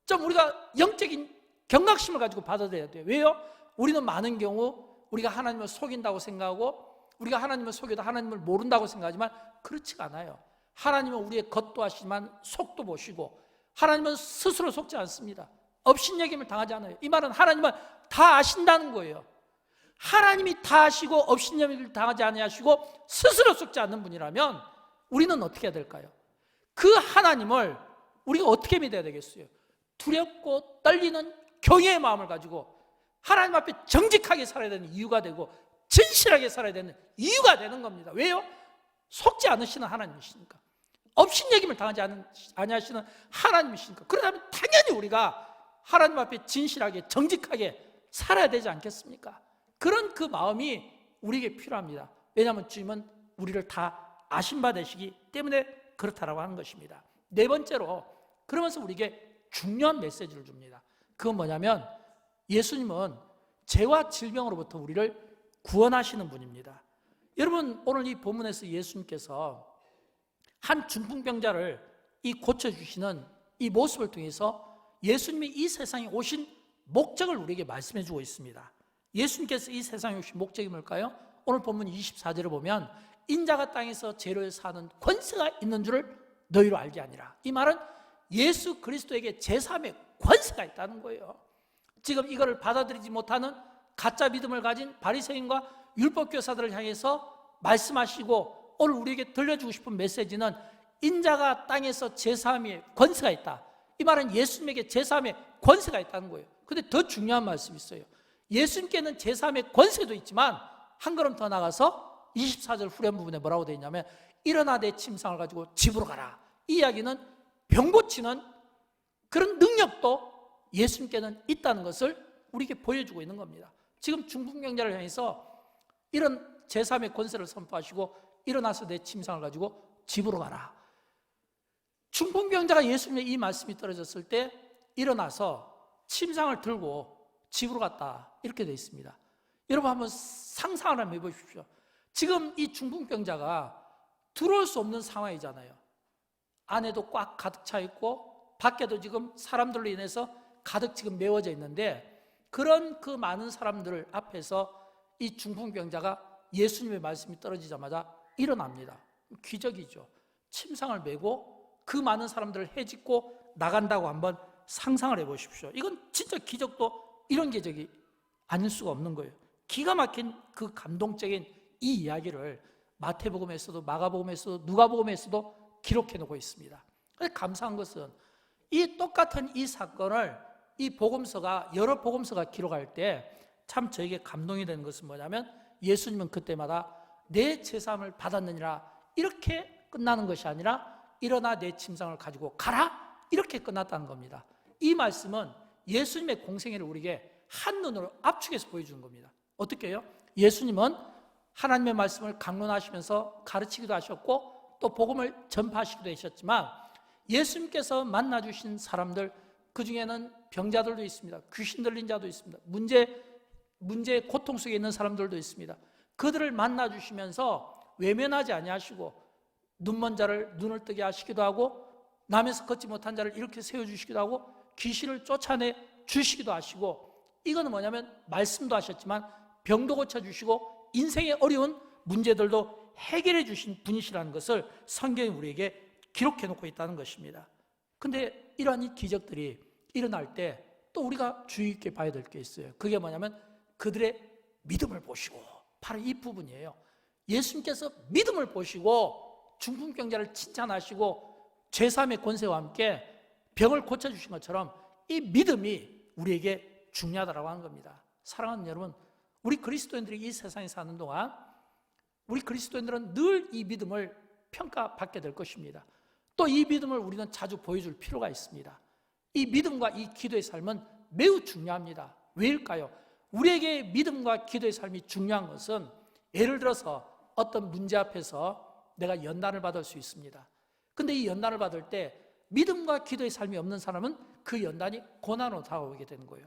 좀 우리가 영적인 경각심을 가지고 받아들여야 돼요. 왜요? 우리는 많은 경우 우리가 하나님을 속인다고 생각하고 우리가 하나님을 속여도 하나님을 모른다고 생각하지만 그렇지가 않아요. 하나님은 우리의 겉도 아시지만 속도 보시고 하나님은 스스로 속지 않습니다. 업신여김을 당하지 않아요. 이 말은 하나님은 다 아신다는 거예요. 하나님이 다 하시고 업신여기를 당하지 아니하시고 스스로 속지 않는 분이라면 우리는 어떻게 해야 될까요? 그 하나님을 우리가 어떻게 믿어야 되겠어요? 두렵고 떨리는 경외의 마음을 가지고 하나님 앞에 정직하게 살아야 되는 이유가 되고 진실하게 살아야 되는 이유가 되는 겁니다. 왜요? 속지 않으시는 하나님이시니까, 업신여김을 당하지 아니하시는 하나님이시니까. 그러면 당연히 우리가 하나님 앞에 진실하게 정직하게 살아야 되지 않겠습니까? 그런 그 마음이 우리에게 필요합니다. 왜냐하면 주님은 우리를 다 아신 바 되시기 때문에 그렇다라고 하는 것입니다. 네 번째로, 그러면서 우리에게 중요한 메시지를 줍니다. 그건 뭐냐면 예수님은 죄와 질병으로부터 우리를 구원하시는 분입니다. 여러분, 오늘 이 본문에서 예수님께서 한 중풍병자를 고쳐주시는 이 모습을 통해서 예수님이 이 세상에 오신 목적을 우리에게 말씀해 주고 있습니다. 예수님께서 이 세상에 오신 목적이 뭘까요? 오늘 본문 24절을 보면 인자가 땅에서 죄를 사는 권세가 있는 줄을 너희로 알게 하니라. 이 말은 예수 그리스도에게 제3의 권세가 있다는 거예요. 지금 이거를 받아들이지 못하는 가짜 믿음을 가진 바리새인과 율법교사들을 향해서 말씀하시고 오늘 우리에게 들려주고 싶은 메시지는 인자가 땅에서 제3의 권세가 있다. 이 말은 예수님에게 제3의 권세가 있다는 거예요. 근데 더 중요한 말씀이 있어요. 예수님께는 제3의 권세도 있지만 한 걸음 더 나가서 24절 후렴 부분에 뭐라고 되어 있냐면 일어나 내 침상을 가지고 집으로 가라. 이 이야기는 병 고치는 그런 능력도 예수님께는 있다는 것을 우리에게 보여주고 있는 겁니다. 지금 중풍병자를 향해서 이런 제3의 권세를 선포하시고 일어나서 내 침상을 가지고 집으로 가라. 중풍병자가 예수님의 이 말씀이 떨어졌을 때 일어나서 침상을 들고 집으로 갔다, 이렇게 되어 있습니다. 여러분 한번 상상을 한번 해보십시오. 지금 이 중풍병자가 들어올 수 없는 상황이잖아요. 안에도 꽉 가득 차 있고 밖에도 지금 사람들로 인해서 가득 지금 메워져 있는데, 그런 그 많은 사람들 앞에서 이 중풍병자가 예수님의 말씀이 떨어지자마자 일어납니다. 기적이죠. 침상을 메고 그 많은 사람들을 헤집고 나간다고 한번 상상을 해보십시오. 이건 진짜 기적도 이런 기적이 아닐 수가 없는 거예요. 기가 막힌 그 감동적인 이 이야기를 마태복음에서도 마가복음에서도 누가복음에서도 기록해 놓고 있습니다. 그런데 감사한 것은 이 똑같은 이 사건을 이 복음서가, 여러 복음서가 기록할 때 참 저에게 감동이 되는 것은 뭐냐면 예수님은 그때마다 내 제사함을 받았느니라 이렇게 끝나는 것이 아니라 일어나 내 침상을 가지고 가라 이렇게 끝났다는 겁니다. 이 말씀은 예수님의 공생애를 우리에게 한눈으로 압축해서 보여주는 겁니다. 어떻게 해요? 예수님은 하나님의 말씀을 강론하시면서 가르치기도 하셨고 또 복음을 전파하시기도 하셨지만 예수님께서 만나주신 사람들, 그 중에는 병자들도 있습니다. 귀신 들린 자도 있습니다. 문제의 고통 속에 있는 사람들도 있습니다. 그들을 만나주시면서 외면하지 아니하시고 눈먼 자를 눈을 뜨게 하시기도 하고 남에서 걷지 못한 자를 이렇게 세워주시기도 하고 귀신을 쫓아내 주시기도 하시고, 이거는 뭐냐면 말씀도 하셨지만 병도 고쳐주시고 인생의 어려운 문제들도 해결해 주신 분이시라는 것을 성경이 우리에게 기록해 놓고 있다는 것입니다. 근데 이러한 이 기적들이 일어날 때 또 우리가 주의 있게 봐야 될 게 있어요. 그게 뭐냐면 그들의 믿음을 보시고, 바로 이 부분이에요. 예수님께서 믿음을 보시고 중풍병자를 칭찬하시고 제3의 권세와 함께 병을 고쳐주신 것처럼 이 믿음이 우리에게 중요하다고 하는 겁니다. 사랑하는 여러분, 우리 그리스도인들이 이 세상에 사는 동안 우리 그리스도인들은 늘 이 믿음을 평가받게 될 것입니다. 또 이 믿음을 우리는 자주 보여줄 필요가 있습니다. 이 믿음과 이 기도의 삶은 매우 중요합니다. 왜일까요? 우리에게 믿음과 기도의 삶이 중요한 것은, 예를 들어서 어떤 문제 앞에서 내가 연단을 받을 수 있습니다. 근데 이 연단을 받을 때 믿음과 기도의 삶이 없는 사람은 그 연단이 고난으로 다가오게 되는 거예요.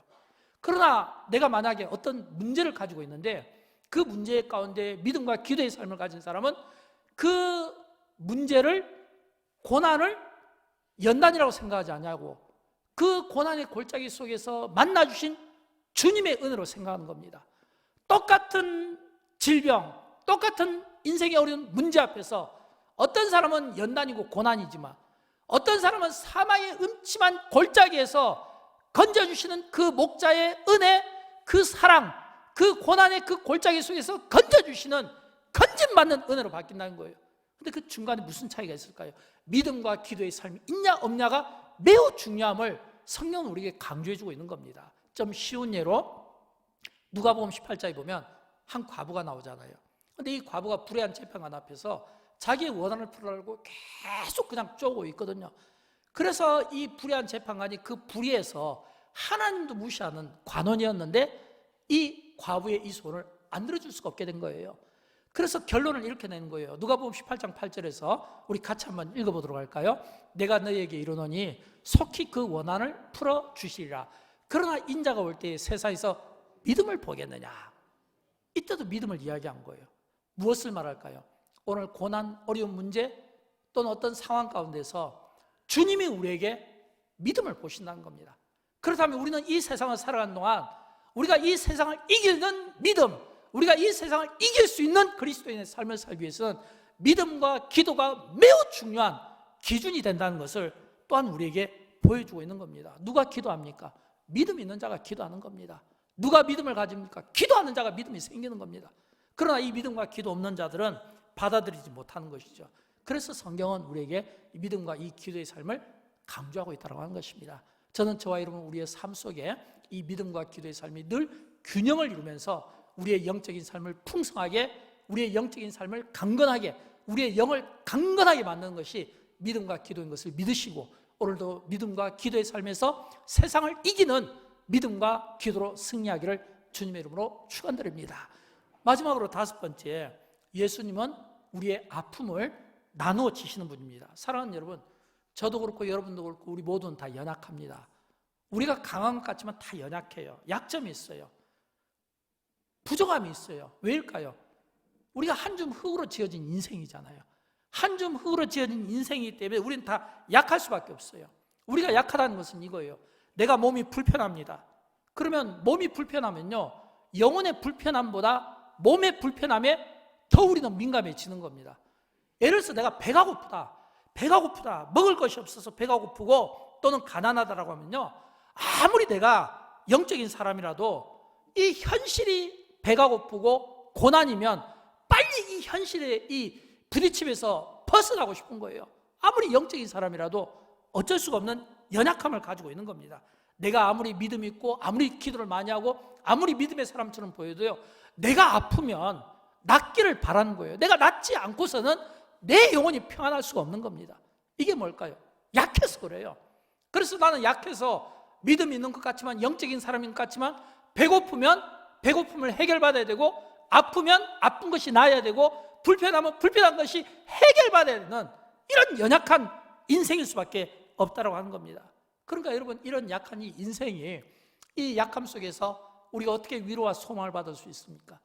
그러나 내가 만약에 어떤 문제를 가지고 있는데 그 문제 가운데 믿음과 기도의 삶을 가진 사람은 그 문제를, 고난을 연단이라고 생각하지 않냐고, 그 고난의 골짜기 속에서 만나주신 주님의 은혜로 생각하는 겁니다. 똑같은 질병, 똑같은 인생의 어려운 문제 앞에서 어떤 사람은 연단이고 고난이지만 어떤 사람은 사망의 음침한 골짜기에서 건져주시는 그 목자의 은혜, 그 사랑, 그 고난의 그 골짜기 속에서 건져주시는, 건짐받는 은혜로 바뀐다는 거예요. 근데 그 중간에 무슨 차이가 있을까요? 믿음과 기도의 삶이 있냐 없냐가 매우 중요함을 성경은 우리에게 강조해주고 있는 겁니다. 좀 쉬운 예로 누가복음 18장에 보면 한 과부가 나오잖아요. 근데 이 과부가 불의한 재판관 앞에서 자기의 원한을 풀으려고 계속 그냥 쪼고 있거든요. 그래서 이 불의한 재판관이 그 불의에서 하나님도 무시하는 관원이었는데 이 과부의 이 소원을 안 들어줄 수가 없게 된 거예요. 그래서 결론을 이렇게 내는 거예요. 누가복음 18장 8절에서 우리 같이 한번 읽어보도록 할까요? 내가 너희에게 이르노니 속히 그 원한을 풀어주시리라. 그러나 인자가 올 때에 세상에서 믿음을 보겠느냐. 이때도 믿음을 이야기한 거예요. 무엇을 말할까요? 오늘 고난, 어려운 문제 또는 어떤 상황 가운데서 주님이 우리에게 믿음을 보신다는 겁니다. 그렇다면 우리는 이 세상을 살아가는 동안 우리가 이 세상을 이기는 믿음, 우리가 이 세상을 이길 수 있는 그리스도인의 삶을 살기 위해서는 믿음과 기도가 매우 중요한 기준이 된다는 것을 또한 우리에게 보여주고 있는 겁니다. 누가 기도합니까? 믿음 있는 자가 기도하는 겁니다. 누가 믿음을 가집니까? 기도하는 자가 믿음이 생기는 겁니다. 그러나 이 믿음과 기도 없는 자들은 받아들이지 못하는 것이죠. 그래서 성경은 우리에게 이 믿음과 이 기도의 삶을 강조하고 있다고 하는 것입니다. 저는 저와 여러분 우리의 삶 속에 이 믿음과 기도의 삶이 늘 균형을 이루면서 우리의 영적인 삶을 풍성하게, 우리의 영적인 삶을 강건하게, 우리의 영을 강건하게 만드는 것이 믿음과 기도인 것을 믿으시고, 오늘도 믿음과 기도의 삶에서 세상을 이기는 믿음과 기도로 승리하기를 주님의 이름으로 축원드립니다. 마지막으로 5번째, 예수님은 우리의 아픔을 나누어 지시는 분입니다. 사랑하는 여러분, 저도 그렇고 여러분도 그렇고 우리 모두는 다 연약합니다. 우리가 강한 것 같지만 다 연약해요. 약점이 있어요. 부족함이 있어요. 왜일까요? 우리가 한 줌 흙으로 지어진 인생이잖아요. 한 줌 흙으로 지어진 인생이기 때문에 우리는 다 약할 수밖에 없어요. 우리가 약하다는 것은 이거예요. 내가 몸이 불편합니다. 그러면 몸이 불편하면요, 영혼의 불편함보다 몸의 불편함에 더 우리는 민감해지는 겁니다. 예를 들어서 내가 배가 고프다, 먹을 것이 없어서 배가 고프고 또는 가난하다라고 하면요, 아무리 내가 영적인 사람이라도 이 현실이 배가 고프고 고난이면 빨리 이 현실의 이 부딪힘에서 벗어나고 싶은 거예요. 아무리 영적인 사람이라도 어쩔 수가 없는 연약함을 가지고 있는 겁니다. 내가 아무리 믿음 있고 아무리 기도를 많이 하고 아무리 믿음의 사람처럼 보여도요, 내가 아프면 낫기를 바라는 거예요. 내가 낫지 않고서는 내 영혼이 평안할 수가 없는 겁니다. 이게 뭘까요? 약해서 그래요. 그래서 나는 약해서 믿음 있는 것 같지만, 영적인 사람인 것 같지만, 배고프면 배고픔을 해결받아야 되고, 아프면 아픈 것이 나아야 되고, 불편하면 불편한 것이 해결받아야 되는 이런 연약한 인생일 수밖에 없다고 하는 겁니다. 그러니까 여러분, 이런 약한 이 인생이, 이 약함 속에서 우리가 어떻게 위로와 소망을 받을 수 있습니까?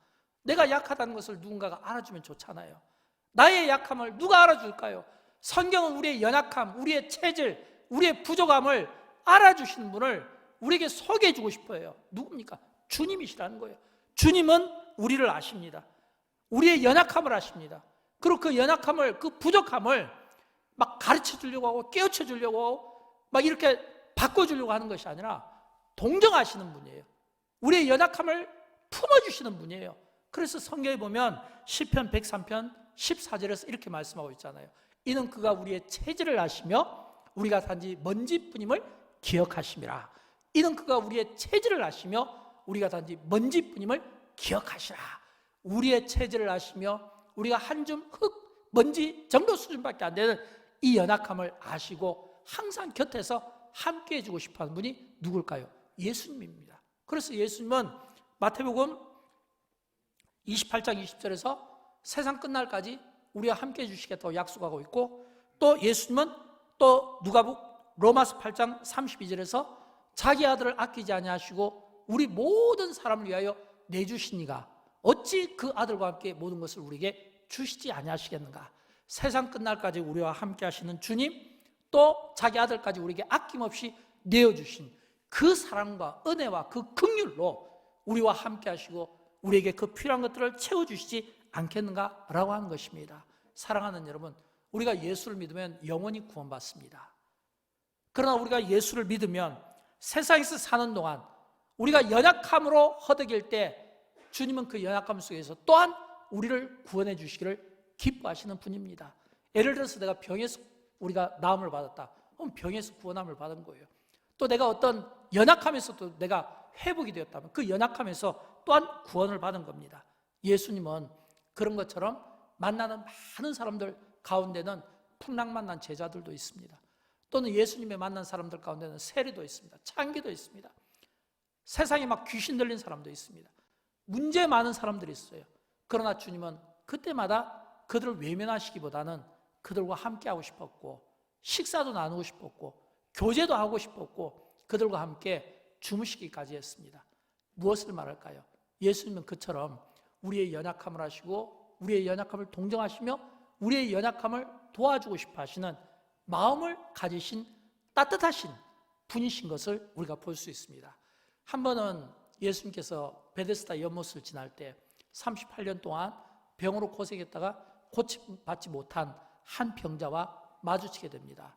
내가 약하다는 것을 누군가가 알아주면 좋잖아요. 나의 약함을 누가 알아줄까요? 성경은 우리의 연약함, 우리의 체질, 우리의 부족함을 알아주시는 분을 우리에게 소개해 주고 싶어요. 누굽니까? 주님이시라는 거예요. 주님은 우리를 아십니다. 우리의 연약함을 아십니다. 그리고 그 연약함을, 그 부족함을 막 가르쳐 주려고 하고 깨우쳐 주려고 하고 막 이렇게 바꿔주려고 하는 것이 아니라 동정하시는 분이에요. 우리의 연약함을 품어주시는 분이에요. 그래서 성경에 보면 시편 103편 14절에서 이렇게 말씀하고 있잖아요. 이는 그가 우리의 체질을 아시며 우리가 단지 먼지뿐임을 기억하심이라. 이는 그가 우리의 체질을 아시며 우리가 단지 먼지뿐임을 기억하시라. 우리의 체질을 아시며 우리가 한 줌 흙, 먼지 정도 수준밖에 안 되는 이 연약함을 아시고 항상 곁에서 함께 해주고 싶어하는 분이 누굴까요? 예수님입니다. 그래서 예수님은 마태복음 28장 20절에서 세상 끝날까지 우리와 함께 해주시겠다고 약속하고 있고, 또 예수님은 또 누가복음 로마서 8장 32절에서 자기 아들을 아끼지 아니하시고 우리 모든 사람을 위하여 내주시니가 어찌 그 아들과 함께 모든 것을 우리에게 주시지 아니하시겠는가. 세상 끝날까지 우리와 함께 하시는 주님, 또 자기 아들까지 우리에게 아낌없이 내어주신 그 사랑과 은혜와 그 긍휼로 우리와 함께 하시고 우리에게 그 필요한 것들을 채워주시지 않겠는가라고 하는 것입니다. 사랑하는 여러분, 우리가 예수를 믿으면 영원히 구원받습니다. 그러나 우리가 예수를 믿으면 세상에서 사는 동안 우리가 연약함으로 허덕일 때 주님은 그 연약함 속에서 또한 우리를 구원해 주시기를 기뻐하시는 분입니다. 예를 들어서 내가 병에서 우리가 나음을 받았다. 그럼 병에서 구원함을 받은 거예요. 또 내가 어떤 연약함에서도 내가 회복이 되었다면 그 연약함에서 또한 구원을 받은 겁니다. 예수님은 그런 것처럼 만나는 많은 사람들 가운데는 풍랑만난 제자들도 있습니다. 또는 예수님의 만난 사람들 가운데는 세리도 있습니다. 창기도 있습니다. 세상에 막 귀신 들린 사람도 있습니다. 문제 많은 사람들이 있어요. 그러나 주님은 그때마다 그들을 외면하시기보다는 그들과 함께하고 싶었고 식사도 나누고 싶었고 교제도 하고 싶었고 그들과 함께 주무시기까지 했습니다. 무엇을 말할까요? 예수님은 그처럼 우리의 연약함을 하시고 우리의 연약함을 동정하시며 우리의 연약함을 도와주고 싶어 하시는 마음을 가지신 따뜻하신 분이신 것을 우리가 볼 수 있습니다. 한 번은 예수님께서 베데스다 연못을 지날 때 38년 동안 병으로 고생했다가 고침받지 못한 한 병자와 마주치게 됩니다.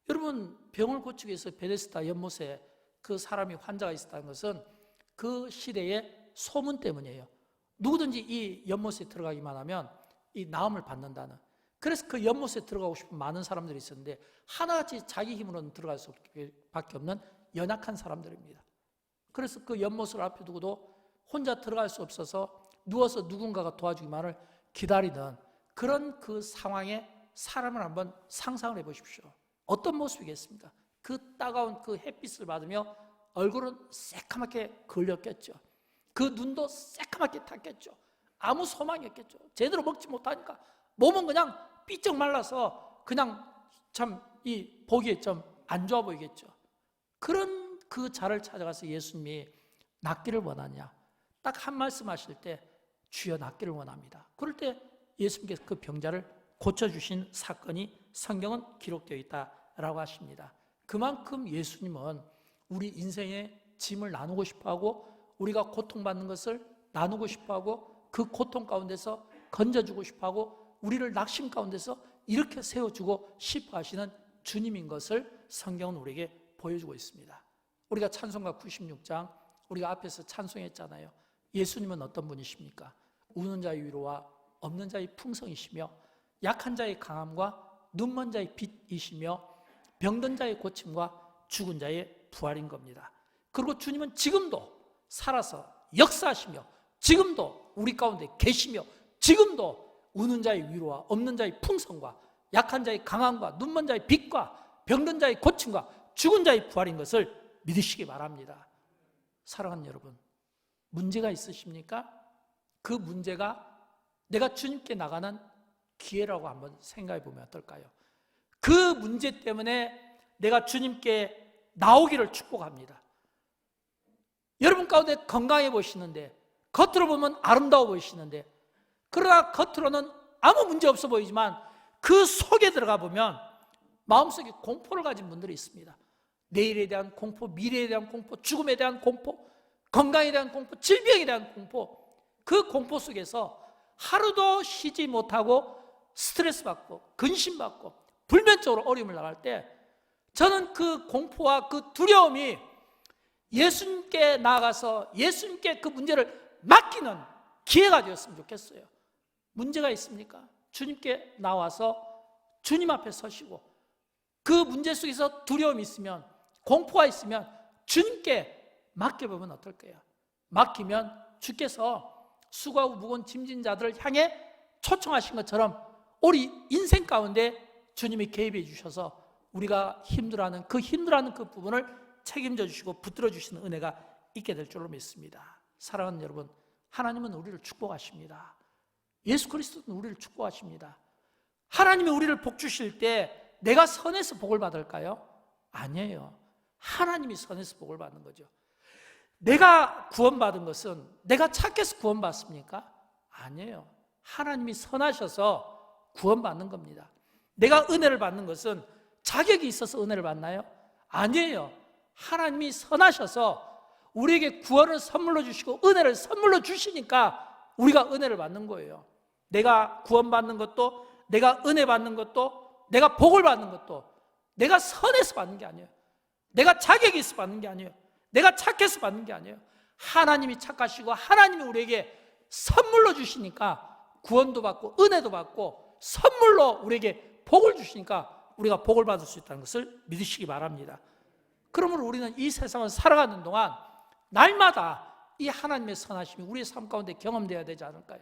여러분, 병을 고치기 위해서 베데스다 연못에 그 사람이 환자가 있었다는 것은 그 시대의 소문 때문이에요. 누구든지 이 연못에 들어가기만 하면 이 나음을 받는다는. 그래서 그 연못에 들어가고 싶은 많은 사람들이 있었는데 하나같이 자기 힘으로는 들어갈 수밖에 없는 연약한 사람들입니다. 그래서 그 연못을 앞에 두고도 혼자 들어갈 수 없어서 누워서 누군가가 도와주기만을 기다리는 그런 그 상황에 사람을 한번 상상을 해보십시오. 어떤 모습이겠습니까? 그 따가운 그 햇빛을 받으며 얼굴은 새까맣게 걸렸겠죠. 그 눈도 새까맣게 탔겠죠. 아무 소망이 없겠죠. 제대로 먹지 못하니까 몸은 그냥 삐쩍 말라서 그냥 참 이 보기에 좀 안 좋아 보이겠죠. 그런 그 자를 찾아가서 예수님이 낫기를 원하냐? 딱 한 말씀 하실 때 주여 낫기를 원합니다. 그럴 때 예수님께서 그 병자를 고쳐주신 사건이 성경은 기록되어 있다라고 하십니다. 그만큼 예수님은 우리 인생의 짐을 나누고 싶어하고 우리가 고통받는 것을 나누고 싶어하고 그 고통 가운데서 건져주고 싶어하고 우리를 낙심 가운데서 이렇게 세워주고 싶어하시는 주님인 것을 성경은 우리에게 보여주고 있습니다. 우리가 찬송가 96장 우리가 앞에서 찬송했잖아요. 예수님은 어떤 분이십니까? 우는 자의 위로와 없는 자의 풍성이시며 약한 자의 강함과 눈먼 자의 빛이시며 병든 자의 고침과 죽은 자의 부활인 겁니다. 그리고 주님은 지금도 살아서 역사하시며 지금도 우리 가운데 계시며 지금도 우는 자의 위로와 없는 자의 풍성과 약한 자의 강함과 눈먼 자의 빛과 병든 자의 고침과 죽은 자의 부활인 것을 믿으시기 바랍니다. 사랑하는 여러분, 문제가 있으십니까? 그 문제가 내가 주님께 나가는 기회라고 한번 생각해 보면 어떨까요? 그 문제 때문에 내가 주님께 나오기를 축복합니다. 여러분 가운데 건강해 보이시는데 겉으로 보면 아름다워 보이시는데 그러나 겉으로는 아무 문제 없어 보이지만 그 속에 들어가 보면 마음속에 공포를 가진 분들이 있습니다. 내일에 대한 공포, 미래에 대한 공포, 죽음에 대한 공포, 건강에 대한 공포, 질병에 대한 공포. 그 공포 속에서 하루도 쉬지 못하고 스트레스 받고 근심 받고 불면적으로 어려움을 나갈 때 저는 그 공포와 그 두려움이 예수님께 나아가서 예수님께 그 문제를 맡기는 기회가 되었으면 좋겠어요. 문제가 있습니까? 주님께 나와서 주님 앞에 서시고 그 문제 속에서 두려움이 있으면 공포가 있으면 주님께 맡겨보면 어떨까요? 맡기면 주께서 수고하고 무거운 짐진 자들을 향해 초청하신 것처럼 우리 인생 가운데 주님이 개입해 주셔서 우리가 힘들어하는 그 부분을 책임져 주시고 붙들어 주시는 은혜가 있게 될 줄로 믿습니다. 사랑하는 여러분, 하나님은 우리를 축복하십니다. 예수 그리스도는 우리를 축복하십니다. 하나님이 우리를 복 주실 때 내가 선에서 복을 받을까요? 아니에요. 하나님이 선에서 복을 받는 거죠. 내가 구원받은 것은 내가 착해서 구원받습니까? 아니에요. 하나님이 선하셔서 구원받는 겁니다. 내가 은혜를 받는 것은 자격이 있어서 은혜를 받나요? 아니에요. 하나님이 선하셔서 우리에게 구원을 선물로 주시고 은혜를 선물로 주시니까 우리가 은혜를 받는 거예요. 내가 구원받는 것도 내가 은혜 받는 것도 내가 복을 받는 것도 내가 선해서 받는 게 아니에요. 내가 자격이 있어서 받는 게 아니에요. 내가 착해서 받는 게 아니에요. 하나님이 착하시고 하나님이 우리에게 선물로 주시니까 구원도 받고 은혜도 받고 선물로 우리에게 복을 주시니까 우리가 복을 받을 수 있다는 것을 믿으시기 바랍니다. 그러므로 우리는 이 세상을 살아가는 동안 날마다 이 하나님의 선하심이 우리의 삶 가운데 경험되어야 되지 않을까요?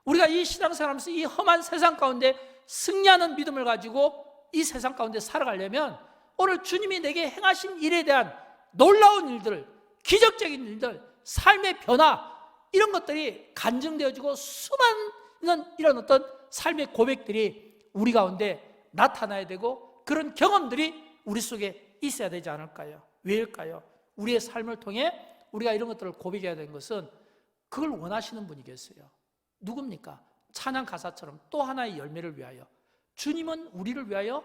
우리가 이 신앙생활하면서 이 험한 세상 가운데 승리하는 믿음을 가지고 이 세상 가운데 살아가려면 오늘 주님이 내게 행하신 일에 대한 놀라운 일들, 기적적인 일들, 삶의 변화, 이런 것들이 간증되어지고 수많은 이런 어떤 삶의 고백들이 우리 가운데 나타나야 되고 그런 경험들이 우리 속에 있어야 되지 않을까요? 왜일까요? 우리의 삶을 통해 우리가 이런 것들을 고백해야 되는 것은 그걸 원하시는 분이 계세요. 누굽니까? 찬양 가사처럼 또 하나의 열매를 위하여, 주님은 우리를 위하여,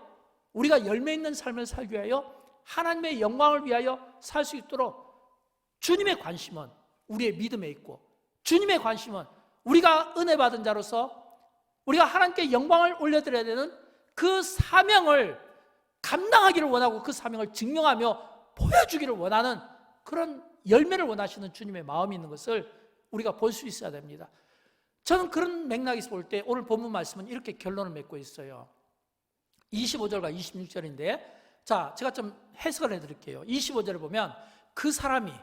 우리가 열매 있는 삶을 살기 위하여, 하나님의 영광을 위하여 살 수 있도록 주님의 관심은 우리의 믿음에 있고, 주님의 관심은 우리가 은혜 받은 자로서 우리가 하나님께 영광을 올려드려야 되는 그 사명을 감당하기를 원하고 그 사명을 증명하며 보여주기를 원하는 그런 열매를 원하시는 주님의 마음이 있는 것을 우리가 볼 수 있어야 됩니다. 저는 그런 맥락에서 볼 때 오늘 본문 말씀은 이렇게 결론을 맺고 있어요. 25절과 26절인데, 자, 제가 좀 해석을 해드릴게요. 25절에 보면 그 사람은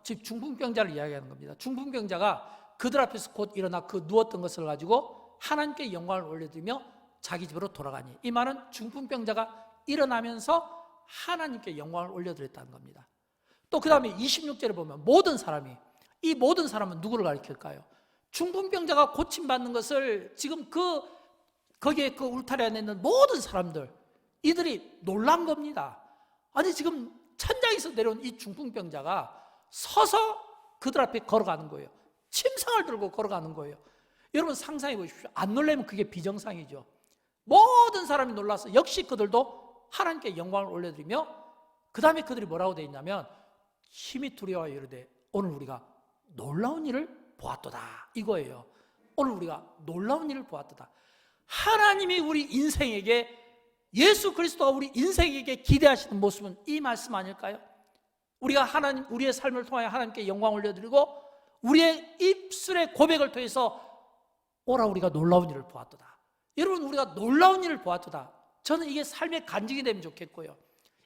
즉 중풍병자를 이야기하는 겁니다. 중풍병자가 그들 앞에서 곧 일어나 그 누웠던 것을 가지고 하나님께 영광을 올려드리며 자기 집으로 돌아가니, 이 말은 중풍병자가 일어나면서 하나님께 영광을 올려드렸다는 겁니다. 또 그 다음에 26절에 보면 모든 사람이, 이 모든 사람은 누구를 가리킬까요? 중풍병자가 고침받는 것을 지금 거기에 그 울타리 안에 있는 모든 사람들, 이들이 놀란 겁니다. 아니 지금 천장에서 내려온 이 중풍병자가 서서 그들 앞에 걸어가는 거예요. 침상을 들고 걸어가는 거예요. 여러분 상상해 보십시오. 안 놀라면 그게 비정상이죠. 모든 사람이 놀라서 역시 그들도 하나님께 영광을 올려드리며, 그 다음에 그들이 뭐라고 되어 있냐면 힘이 두려워 이르되 오늘 우리가 놀라운 일을 보았도다, 이거예요. 오늘 우리가 놀라운 일을 보았도다. 하나님이 우리 인생에게, 예수 그리스도가 우리 인생에게 기대하시는 모습은 이 말씀 아닐까요? 우리가 우리의 삶을 통하여 하나님께 영광을 올려드리고 우리의 입술의 고백을 통해서 오라 우리가 놀라운 일을 보았도다. 여러분, 우리가 놀라운 일을 보았도다. 저는 이게 삶의 간증이 되면 좋겠고요,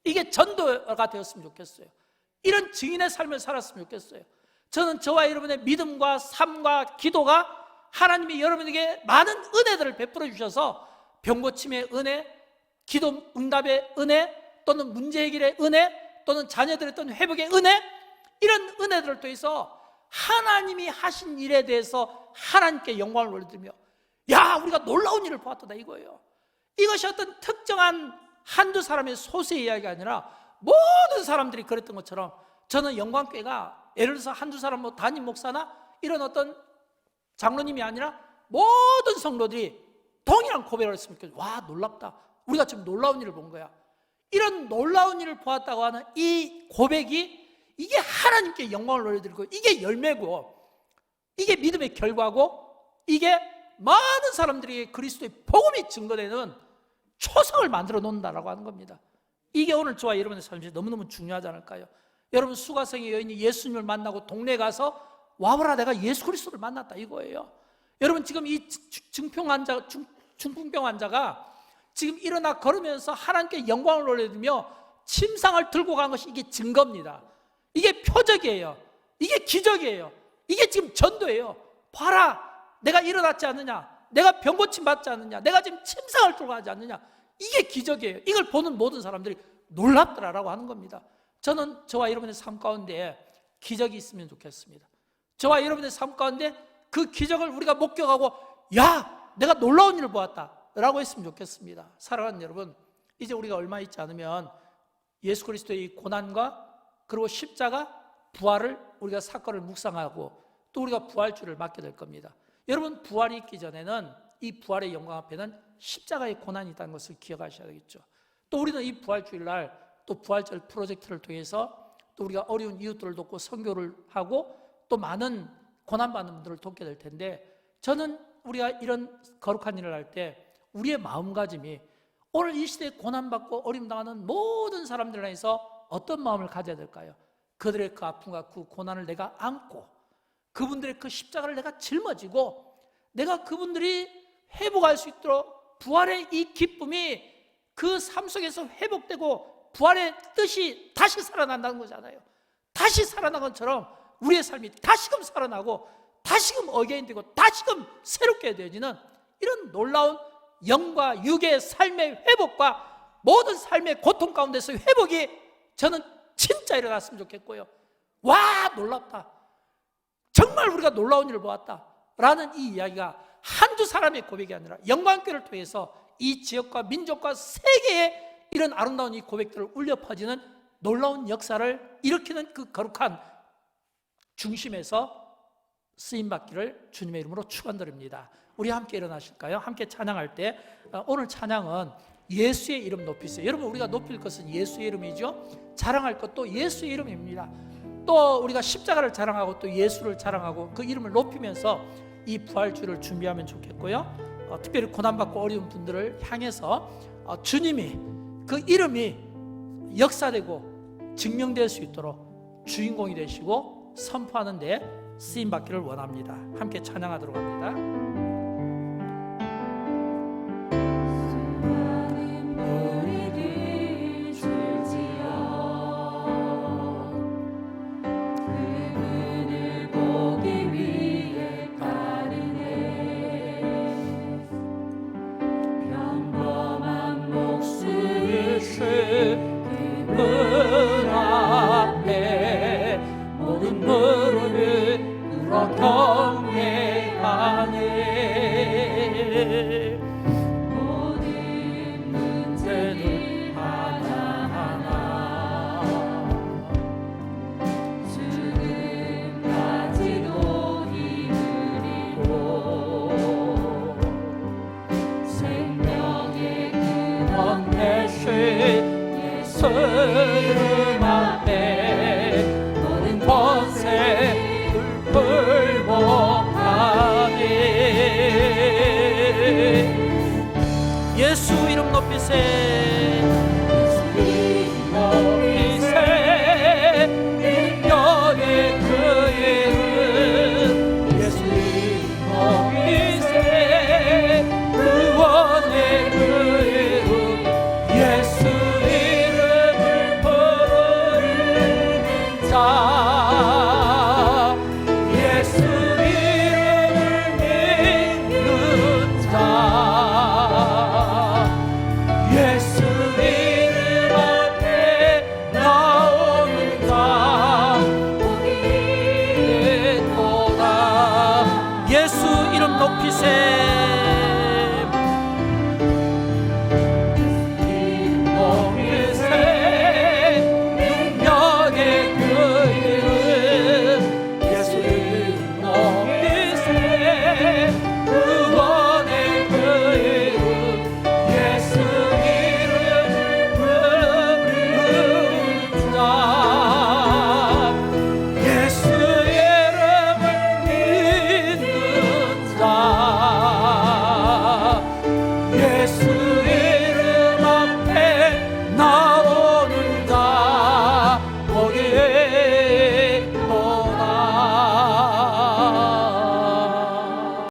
이게 전도가 되었으면 좋겠어요. 이런 증인의 삶을 살았으면 좋겠어요. 저는 저와 여러분의 믿음과 삶과 기도가 하나님이 여러분에게 많은 은혜들을 베풀어 주셔서 병고침의 은혜, 기도 응답의 은혜, 또는 문제 해결의 은혜, 또는 자녀들의 어떤 회복의 은혜, 이런 은혜들을 통해서 하나님이 하신 일에 대해서 하나님께 영광을 올려드리며 야 우리가 놀라운 일을 보았다, 이거예요. 이것이 어떤 특정한 한두 사람의 소수의 이야기가 아니라 모든 사람들이 그랬던 것처럼, 저는 영광교회가 예를 들어서 한두 사람 담임 목사나 이런 어떤 장로님이 아니라 모든 성도들이 동일한 고백을 했으면 좋겠어요. 와 놀랍다, 우리가 지금 놀라운 일을 본 거야. 이런 놀라운 일을 보았다고 하는 이 고백이, 이게 하나님께 영광을 올려드리고 이게 열매고 이게 믿음의 결과고 이게 많은 사람들이 그리스도의 복음이 증거되는 초석을 만들어 놓는다라고 하는 겁니다. 이게 오늘 저와 여러분의 삶에서 너무너무 중요하지 않을까요? 여러분, 수가성의 여인이 예수님을 만나고 동네에 가서 와보라 내가 예수 그리스도를 만났다, 이거예요. 여러분, 지금 이 중풍병 환자가 지금 일어나 걸으면서 하나님께 영광을 올려드리며 침상을 들고 간 것이 이게 증거입니다. 이게 표적이에요. 이게 기적이에요. 이게 지금 전도예요. 봐라, 내가 일어났지 않느냐, 내가 병고침 받지 않느냐, 내가 지금 침상을 들고 가지 않느냐, 이게 기적이에요. 이걸 보는 모든 사람들이 놀랍더라라고 하는 겁니다. 저는 저와 여러분의 삶 가운데 기적이 있으면 좋겠습니다. 저와 여러분의 삶 가운데 그 기적을 우리가 목격하고 야 내가 놀라운 일을 보았다 라고 했으면 좋겠습니다. 사랑하는 여러분, 이제 우리가 얼마 있지 않으면 예수 그리스도의 이 고난과 그리고 십자가, 부활을 우리가 사건을 묵상하고 또 우리가 부활주를 맞게 될 겁니다. 여러분, 부활이 있기 전에는 이 부활의 영광 앞에는 십자가의 고난이 있다는 것을 기억하셔야 되겠죠. 또 우리는 이 부활주일날 또 부활절 프로젝트를 통해서 또 우리가 어려운 이웃들을 돕고 선교를 하고 또 많은 고난받는 분들을 돕게 될 텐데, 저는 우리가 이런 거룩한 일을 할 때 우리의 마음가짐이 오늘 이 시대에 고난받고 어림당하는 모든 사람들 안에서 어떤 마음을 가져야 될까요? 그들의 그 아픔과 그 고난을 내가 안고 그분들의 그 십자가를 내가 짊어지고 내가 그분들이 회복할 수 있도록 부활의 이 기쁨이 그 삶 속에서 회복되고 부활의 뜻이 다시 살아난다는 거잖아요. 다시 살아난 것처럼 우리의 삶이 다시금 살아나고 다시금 어게인되고 다시금 새롭게 되어지는 이런 놀라운 영과 육의 삶의 회복과 모든 삶의 고통 가운데서 회복이 저는 진짜 일어났으면 좋겠고요. 와, 놀랍다, 정말 우리가 놀라운 일을 보았다 라는 이 이야기가 한두 사람의 고백이 아니라 영광교회를 통해서 이 지역과 민족과 세계에 이런 아름다운 이 고백들을 울려 퍼지는 놀라운 역사를 일으키는 그 거룩한 중심에서 쓰임받기를 주님의 이름으로 축원드립니다. 우리 함께 일어나실까요? 함께 찬양할 때 오늘 찬양은 예수의 이름 높이세요. 여러분, 우리가 높일 것은 예수의 이름이죠. 자랑할 것도 예수의 이름입니다. 또 우리가 십자가를 자랑하고 또 예수를 자랑하고 그 이름을 높이면서 이 부활주를 준비하면 좋겠고요. 특별히 고난받고 어려운 분들을 향해서 주님이 그 이름이 역사되고 증명될 수 있도록 주인공이 되시고 선포하는 데 쓰임받기를 원합니다. 함께 찬양하도록 합니다. 모든 무릎을 꿇어